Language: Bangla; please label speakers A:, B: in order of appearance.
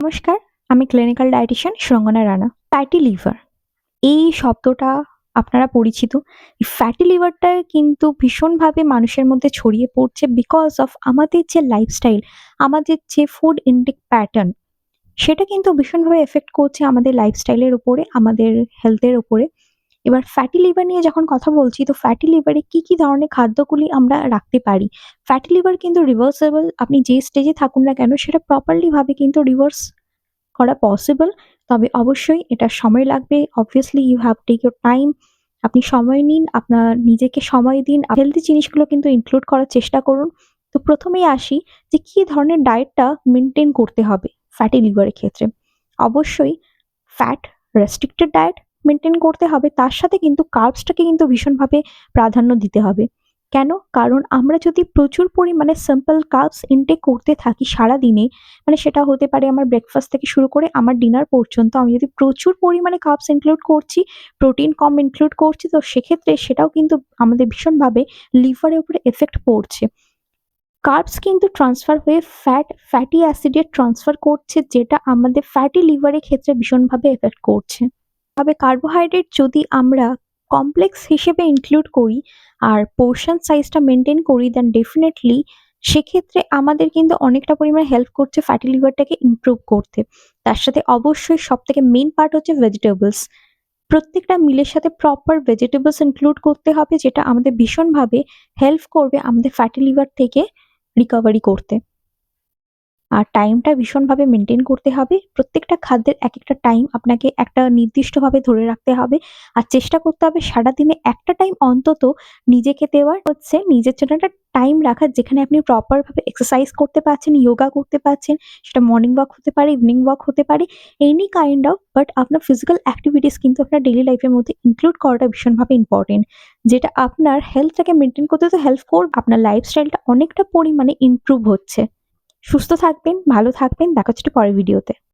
A: নমস্কার, আমি clinical dietitian Surangana Rana. Fatty liver এই শব্দটা আপনারা পরিচিত। এই ফ্যাটি লিভারটা কিন্তু ভীষণভাবে মানুষের মধ্যে ছড়িয়ে পড়ছে বিকজ অফ আমাদের যে লাইফস্টাইল, আমাদের যে ফুড ইনটেক প্যাটার্ন সেটা কিন্তু ভীষণভাবে এফেক্ট করছে আমাদের লাইফস্টাইলের উপরে, আমাদের হেলথের উপরে। এবার ফ্যাটি লিভার নিয়ে যখন কথা বলছি, তো ফ্যাটি লিভারে কি ধরনের খাদ্যগুলি আমরা রাখতে পারি? ফ্যাটি লিভার কিন্তু রিভার্সেবল। আপনি যে স্টেজে থাকুন না কেন সেটা প্রপারলি ভাবে কিন্তু রিভার্স করা পসিবল। তবে অবশ্যই এটা সময় লাগবে। Obviously you have take your time. আপনি সময় নিন, আপনার নিজেকে সময় দিন। হেলথি জিনিসগুলো কিন্তু ইনক্লুড করার চেষ্টা করুন। তো প্রথমেই আসি যে কি ধরনের ডায়েটটা মেনটেন করতে হবে ফ্যাটি লিভারের ক্ষেত্রে। অবশ্যই ফ্যাট রেস্ট্রিক্টেড ডায়েট মেনটেন করতে হবে। তার সাথে কিন্তু কার্বসটাকে কিন্তু ভীষণভাবে প্রাধান্য দিতে হবে। কেন? কারণ আমরা যদি প্রচুর পরিমাণে সিম্পল কার্বস ইনটেক করতে থাকি সারাদিনে, মানে সেটা হতে পারে আমার ব্রেকফাস্ট থেকে শুরু করে আমার ডিনার পর্যন্ত আমি যদি প্রচুর পরিমাণে কার্বস ইনক্লুড করছি, প্রোটিন কম ইনক্লুড করছি, তো সেক্ষেত্রে সেটাও কিন্তু আমাদের ভীষণভাবে লিভারের উপরে এফেক্ট পড়ছে। কার্বস কিন্তু ট্রান্সফার হয়ে ফ্যাটি অ্যাসিডে ট্রান্সফার করছে, যেটা আমাদের ফ্যাটি লিভারের ক্ষেত্রে ভীষণভাবে এফেক্ট করছে। তবে কার্বোহাইড্রেট যদি আমরা কমপ্লেক্স হিসেবে ইনক্লুড করি আর পোর্শন সাইজটা মেনটেন করি, দেন ডেফিনেটলি সেক্ষেত্রে আমাদের কিন্তু অনেকটা পরিমাণে হেল্প করছে ফ্যাটি লিভারটাকে ইমপ্রুভ করতে। তার সাথে অবশ্যই সবথেকে মেইন পার্ট হচ্ছে ভেজিটেবলস। প্রত্যেকটা মিলের সাথে প্রপার ভেজিটেবলস ইনক্লুড করতে হবে, যেটা আমাদের ভীষণভাবে হেল্প করবে আমাদের ফ্যাটি লিভার থেকে রিকভারি করতে। আর টাইমটা ভীষণভাবে মেনটেন করতে হবে। প্রত্যেকটা খাদ্যের একেকটা টাইম আপনাকে একটা নির্দিষ্টভাবে ধরে রাখতে হবে। আর চেষ্টা করতে হবে সারাদিনে একটা টাইম অন্তত নিজেকে দেওয়ার, হচ্ছে নিজের জন্য একটা টাইম রাখার, যেখানে আপনি প্রপারভাবে এক্সারসাইজ করতে পারছেন, যোগা করতে পারছেন। সেটা মর্নিং ওয়াক হতে পারে, ইভিনিং ওয়াক হতে পারে, এনি কাইন্ড অফ, বাট আপনার ফিজিক্যাল অ্যাক্টিভিটিস কিন্তু আপনার ডেইলি লাইফের মধ্যে ইনক্লুড করাটা ভীষণভাবে ইম্পর্টেন্ট। যেটা আপনার হেলথটাকে মেনটেন করতে তো হেল্প করবে, আপনার লাইফস্টাইলটা অনেকটা পরিমাণে ইমপ্রুভ হচ্ছে। সুস্থ থাকবেন, ভালো থাকবেন। দেখা হচ্ছে পরের ভিডিওতে।